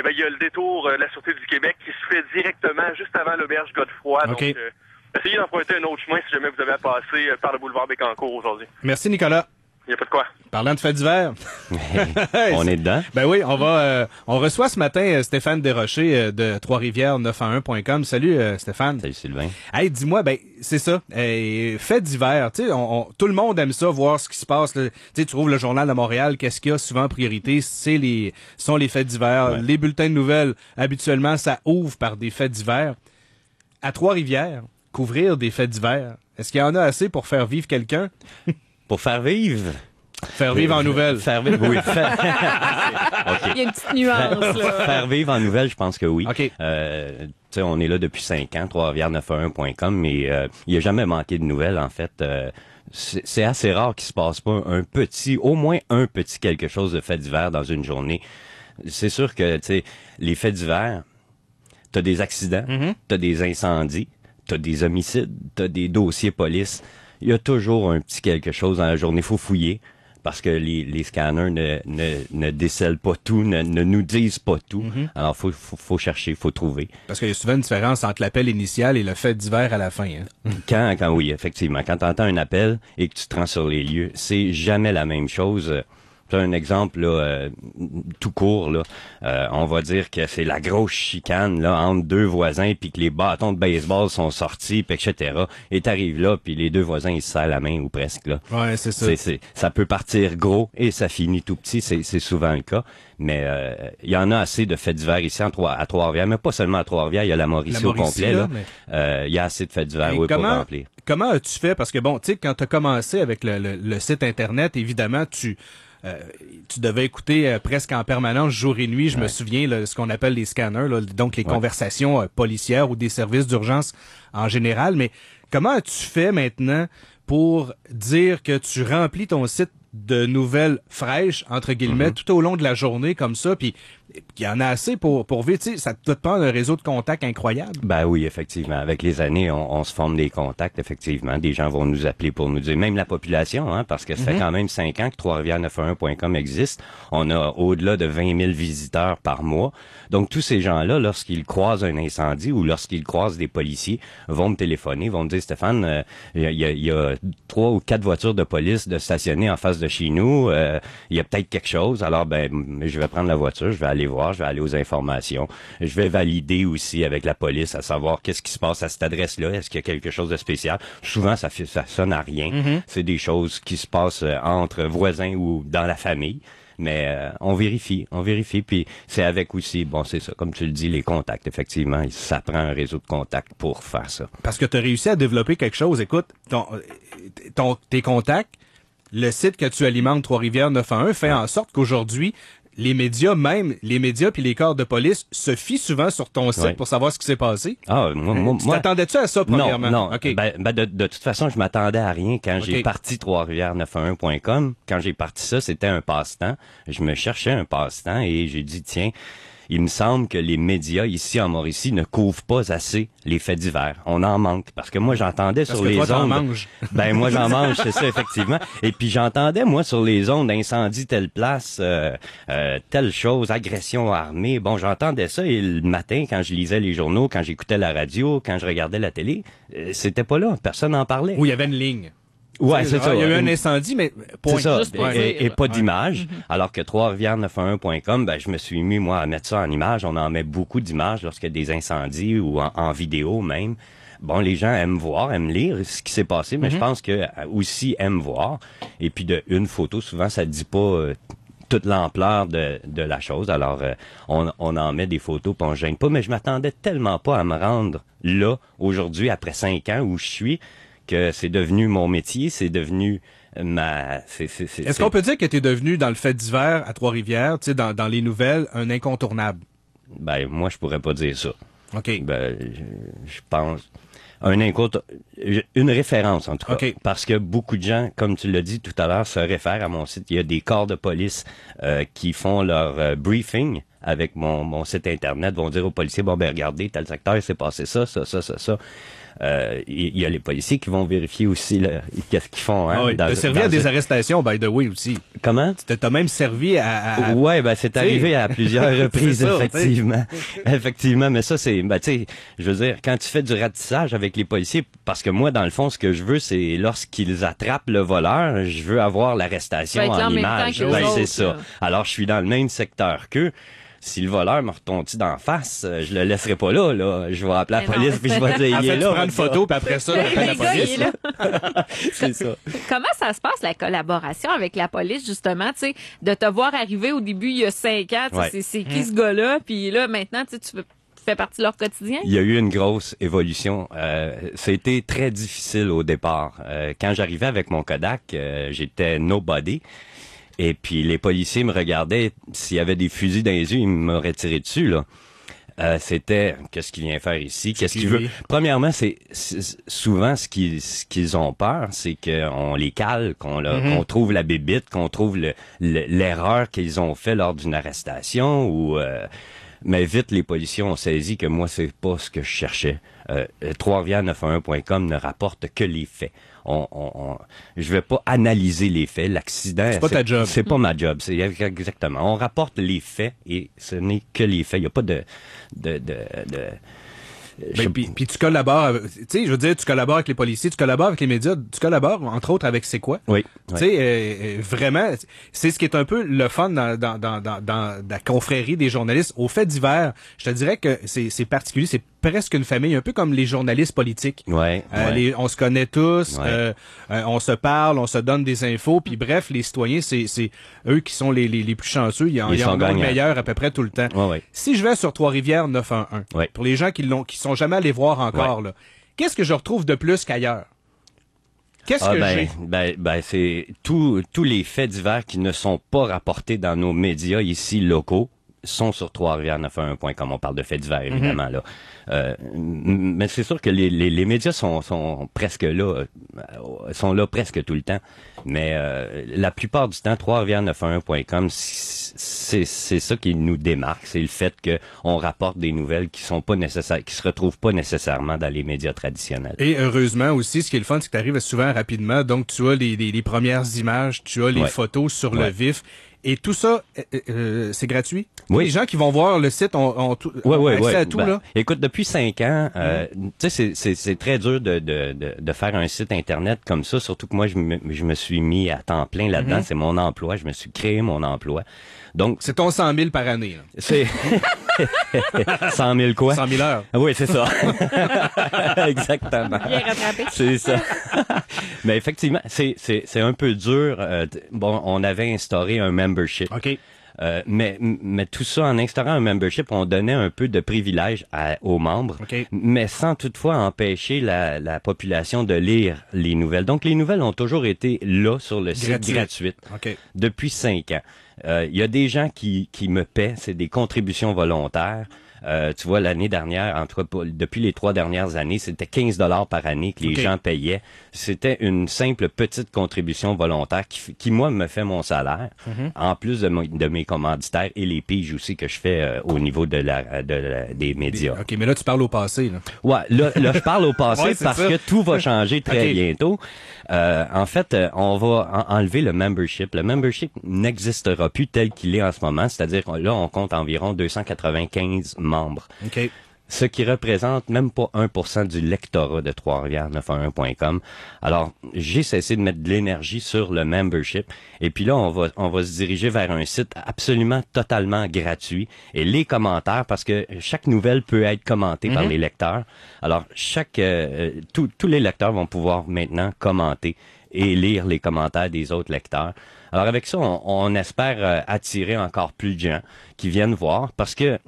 ben, il y a le détour de la Sûreté du Québec qui se fait directement juste avant l'auberge Godefroy. Okay. Donc, essayez d'emprunter un autre chemin si jamais vous avez à passer par le boulevard Bécancour aujourd'hui. Merci, Nicolas. Il n'y a pas de quoi. Parlant de faits divers. On est dedans. Ben oui, on reçoit ce matin Stéphane Desrochers de Trois-Rivières911.com. Salut Stéphane. Salut Sylvain. Hey, dis-moi, ben c'est ça. Faits divers, tu sais, tout le monde aime ça, voir ce qui se passe. Tu sais, tu trouves le Journal de Montréal, qu'est-ce qu'il y a souvent en priorité, sont les faits divers. Ouais. Les bulletins de nouvelles, habituellement, ça ouvre par des faits divers. À Trois-Rivières, couvrir des faits divers, est-ce qu'il y en a assez pour faire vivre quelqu'un? Pour faire vivre. Faire vivre en nouvelles. Faire vivre, oui. Il y a une petite nuance, là. Faire vivre en nouvelles, je pense que oui. OK. Tu sais, on est là depuis 5 ans, Trois-Rivières911.com, mais il n'y a jamais manqué de nouvelles, en fait. C'est assez rare qu'il se passe pas au moins un petit quelque chose de fait divers dans une journée. C'est sûr que, tu sais, les faits divers, t'as des accidents, t'as des incendies, t'as des homicides, t'as des dossiers police. Il y a toujours un petit quelque chose dans la journée. Il faut fouiller parce que les scanners ne décèlent pas tout, ne nous disent pas tout. Alors, faut chercher, faut trouver. Parce qu'il y a souvent une différence entre l'appel initial et le fait divers à la fin. Hein? Quand oui, effectivement. Quand tu entends un appel et que tu te rends sur les lieux, c'est jamais la même chose. Un exemple là, tout court là, on va dire que c'est la grosse chicane là entre deux voisins puis que les bâtons de baseball sont sortis puis etc. Et t'arrives là puis les deux voisins ils se serrent la main ou presque là. Ouais, c'est ça. Ça peut partir gros et ça finit tout petit, c'est souvent le cas. Mais il y en a assez de faits divers ici à Trois-Rivières, mais pas seulement à Trois-Rivières, il y a la Mauricie au complet là. Il y a assez de faits divers pour remplir. Comment as-tu fait? Parce que bon, tu sais, quand tu as commencé avec le site internet, évidemment, tu devais écouter presque en permanence, jour et nuit, je me souviens, là, ce qu'on appelle les scanners, là, donc les conversations policières ou des services d'urgence en général. Mais comment as-tu fait maintenant pour dire que tu remplis ton site de nouvelles fraîches, entre guillemets, tout au long de la journée comme ça, puis il y en a assez pour vivre, tu sais, ça doit te prendre un réseau de contacts incroyable. Ben oui, effectivement. Avec les années, on se forme des contacts, effectivement. Des gens vont nous appeler pour nous dire, même la population, hein, parce que ça fait quand même 5 ans que Trois-Rivières911.com existe. On a au-delà de 20 000 visiteurs par mois. Donc, tous ces gens-là, lorsqu'ils croisent un incendie ou lorsqu'ils croisent des policiers, vont me téléphoner, vont me dire, Stéphane, il y a 3 ou 4 voitures de police de stationner en face de chez nous. Il y a peut-être quelque chose. Alors, je vais prendre la voiture, je vais aller voir, je vais aller aux informations. Je vais valider aussi avec la police à savoir qu'est-ce qui se passe à cette adresse-là. Est-ce qu'il y a quelque chose de spécial? Souvent, ça sonne à rien. C'est des choses qui se passent entre voisins ou dans la famille. Mais on vérifie, puis c'est avec aussi, bon, c'est ça, comme tu le dis, les contacts, effectivement, ça prend un réseau de contacts pour faire ça. Parce que tu as réussi à développer quelque chose, écoute, tes contacts, le site que tu alimentes Trois-Rivières 911 fait en sorte qu'aujourd'hui, les médias puis les corps de police se fient souvent sur ton site pour savoir ce qui s'est passé. Ah, moi, tu t'attendais-tu à ça, premièrement? Non. Okay. De toute façon, je m'attendais à rien quand j'ai parti Trois-Rivières911.com. Quand j'ai parti ça, c'était un passe-temps. Je me cherchais un passe-temps et j'ai dit, tiens, il me semble que les médias ici en Mauricie ne couvrent pas assez les faits divers. On en manque. Parce que moi, j'entendais sur les ondes... T'en manges. Moi, j'en mange, c'est ça, effectivement. Et puis, j'entendais, moi, sur les ondes, incendie telle place, telle chose, agression armée. Bon, j'entendais ça et le matin, quand je lisais les journaux, quand j'écoutais la radio, quand je regardais la télé, c'était pas là. Personne n'en parlait. Où il y avait une ligne. Ouais, c'est ça. Il y a eu un incendie, mais point. C'est ça. Juste pour Et pas d'image. Mm-hmm. Alors que Trois-Rivières911.com, je me suis mis, moi, à mettre ça en image. On en met beaucoup d'images lorsqu'il y a des incendies ou en vidéo même. Bon, les gens aiment voir, aiment lire ce qui s'est passé, mais je pense que aussi aiment voir. Et puis une photo, souvent, ça dit pas toute l'ampleur de la chose. Alors, on en met des photos, puis on gêne pas. Mais je m'attendais tellement pas à me rendre là, aujourd'hui, après 5 ans où je suis, que c'est devenu mon métier, c'est devenu Est-ce qu'on peut dire que tu es devenu, dans le fait divers à Trois-Rivières, tu sais, dans les nouvelles, un incontournable? Moi, je pourrais pas dire ça. OK. Je pense... Une référence, en tout cas. Okay. Parce que beaucoup de gens, comme tu l'as dit tout à l'heure, se réfèrent à mon site. Il y a des corps de police qui font leur briefing avec mon site Internet vont dire aux policiers, bon, ben regardez, tel secteur, il s'est passé ça. Il y a les policiers qui vont vérifier aussi qu'est-ce qu'ils font. Hein, t'as servi à des arrestations, by the way, aussi. Comment? T'as même servi à... Ouais, ben c'est arrivé à plusieurs reprises, effectivement. Effectivement, mais ça, c'est... Ben, tu sais, je veux dire, quand tu fais du ratissage avec les policiers, parce que moi, dans le fond, ce que je veux, c'est lorsqu'ils attrapent le voleur, je veux avoir l'arrestation en image. Ben, c'est ça. Alors, je suis dans le même secteur qu'eux. Si le voleur me retombe d'en face, je le laisserai pas là. Je vais appeler la police puis je vais dire, il est là. Tu prends une photo puis après ça, tu appelles la police. C'est ça. Comment ça se passe, la collaboration avec la police, justement, tu sais, de te voir arriver au début, il y a 5 ans, c'est qui ce gars-là? Puis là, maintenant, tu fais partie de leur quotidien? Il y a eu une grosse évolution. C'était très difficile au départ. Quand j'arrivais avec mon Kodak, j'étais nobody. Et puis les policiers me regardaient, s'il y avait des fusils dans les yeux, ils m'auraient tiré dessus, là. C'était qu'est-ce qu'il vient faire ici, qu'est-ce qu'il veut. Premièrement, c'est souvent ce qu'ils ont peur, c'est qu'on les cale, qu'on trouve la bébite, qu'on trouve l'erreur qu'ils ont fait lors d'une arrestation ou mais vite les policiers ont saisi que moi c'est pas ce que je cherchais. Trois-Rivières911.com ne rapporte que les faits. Je vais pas analyser les faits. L'accident, c'est pas ta job. C'est pas ma job. C'est exactement. On rapporte les faits et ce n'est que les faits. Il y a pas de puis tu collabores, tu sais, je veux dire, tu collabores avec les policiers, tu collabores avec les médias, tu collabores entre autres avec C'est quoi? Oui. Tu sais, vraiment, c'est ce qui est un peu le fun dans la confrérie des journalistes. Aux faits divers, je te dirais que c'est particulier, c'est presque une famille, un peu comme les journalistes politiques. On se connaît tous, on se parle, on se donne des infos, puis bref, les citoyens, c'est eux qui sont les plus chanceux, ils en ont le meilleur à peu près tout le temps. Si je vais sur Trois-Rivières 911, pour les gens qui sont jamais allés voir encore, là, qu'est-ce que je retrouve de plus qu'ailleurs? Qu'est-ce que j'ai? C'est tous les faits divers qui ne sont pas rapportés dans nos médias ici locaux sont sur Trois-Rivières911.com. On parle de faits divers, évidemment, là. Mais c'est sûr que les médias sont presque là, sont là presque tout le temps. Mais la plupart du temps, Trois-Rivières911.com, c'est ça qui nous démarque. C'est le fait qu'on rapporte des nouvelles qui sont pas nécessaires, qui se retrouvent pas nécessairement dans les médias traditionnels. Et heureusement aussi, ce qui est le fun, c'est que tu arrives souvent rapidement. Donc, tu as les premières images, tu as les photos sur le vif. Et tout ça, c'est gratuit? Oui. Les gens qui vont voir le site ont accès à tout, là? Écoute, depuis 5 ans, tu sais, c'est très dur de faire un site Internet comme ça, surtout que moi, je me suis mis à temps plein là-dedans. C'est mon emploi. Je me suis créé mon emploi. Donc, c'est ton 100 000 par année, là. C'est 100 000 quoi? 100 000 heures. Oui, c'est ça. Exactement. Bien rattrapé. C'est ça. Mais effectivement, c'est un peu dur. Bon, on avait instauré un membership. OK. Mais tout ça, en instaurant un membership, on donnait un peu de privilèges aux membres, mais sans toutefois empêcher la population de lire les nouvelles. Donc, les nouvelles ont toujours été là sur le site gratuites depuis 5 ans. Il y a des gens qui me paient, c'est des contributions volontaires. Tu vois, l'année dernière, en tout cas, depuis les 3 dernières années, c'était 15 $ par année que les gens payaient. C'était une simple petite contribution volontaire qui moi, me fait mon salaire, en plus de mes commanditaires et les piges aussi que je fais au niveau des médias. OK, mais là, tu parles au passé, là. Ouais, là je parle au passé parce que tout va changer très bientôt. En fait, on va enlever le membership. Le membership n'existera plus tel qu'il est en ce moment, c'est-à-dire là, on compte environ 295 membres. OK. Ce qui représente même pas 1% du lectorat de Trois-Rivières911.com. Alors, j'ai cessé de mettre de l'énergie sur le membership. Et puis là, on va se diriger vers un site absolument totalement gratuit. Et les commentaires, parce que chaque nouvelle peut être commentée par les lecteurs. Alors, tous les lecteurs vont pouvoir maintenant commenter et lire les commentaires des autres lecteurs. Alors, avec ça, on espère attirer encore plus de gens qui viennent voir parce que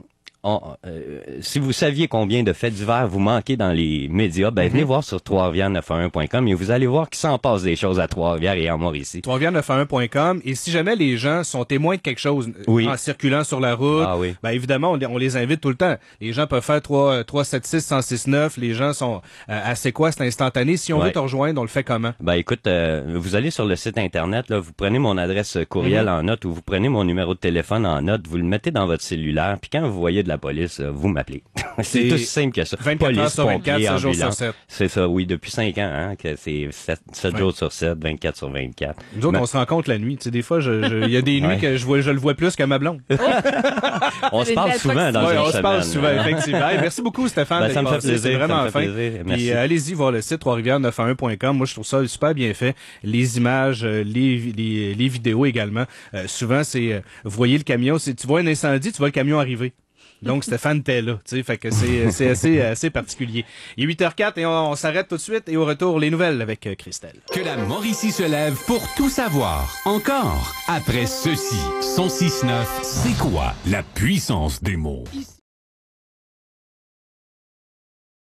si vous saviez combien de faits divers vous manquez dans les médias, ben venez voir sur Trois-Rivières911.com et vous allez voir qu'il s'en passe des choses à Trois-Rivières et en Mauricie. Trois-Rivières911.com, et si jamais les gens sont témoins de quelque chose en circulant sur la route, ben évidemment, on les invite tout le temps. Les gens peuvent faire 376-1069, les gens sont à C'est quoi, c'est instantané. Si on veut te rejoindre, on le fait comment? Ben écoute, vous allez sur le site internet, là, vous prenez mon adresse courriel en note ou vous prenez mon numéro de téléphone en note, vous le mettez dans votre cellulaire, puis quand vous voyez de la police, vous m'appelez. C'est aussi simple que ça. 24 heures sur 24, 7 jours sur 7. C'est ça, oui, depuis 5 ans, hein, que c'est 7 jours sur 7, 24 sur 24. Nous autres, on se rencontre la nuit. Tu sais, des fois, il y a des nuits que je le vois plus que ma blonde. On se parle souvent dans une semaine. On se parle souvent, effectivement. Hey, merci beaucoup, Stéphane. Ça me fait plaisir. C'est vraiment fin. Merci. Et allez-y voir le site Trois-Rivières911.com. Moi, je trouve ça super bien fait. Les images, les vidéos également. Souvent, c'est vous voyez le camion, tu vois un incendie, tu vois le camion arriver. Donc, Stéphane était là, tu sais, fait que c'est assez particulier. Il est 8h04 et on s'arrête tout de suite et au retour, les nouvelles avec Christelle. Que la Mauricie se lève pour tout savoir. Encore, après ceci, son 6-9, c'est quoi la puissance des mots?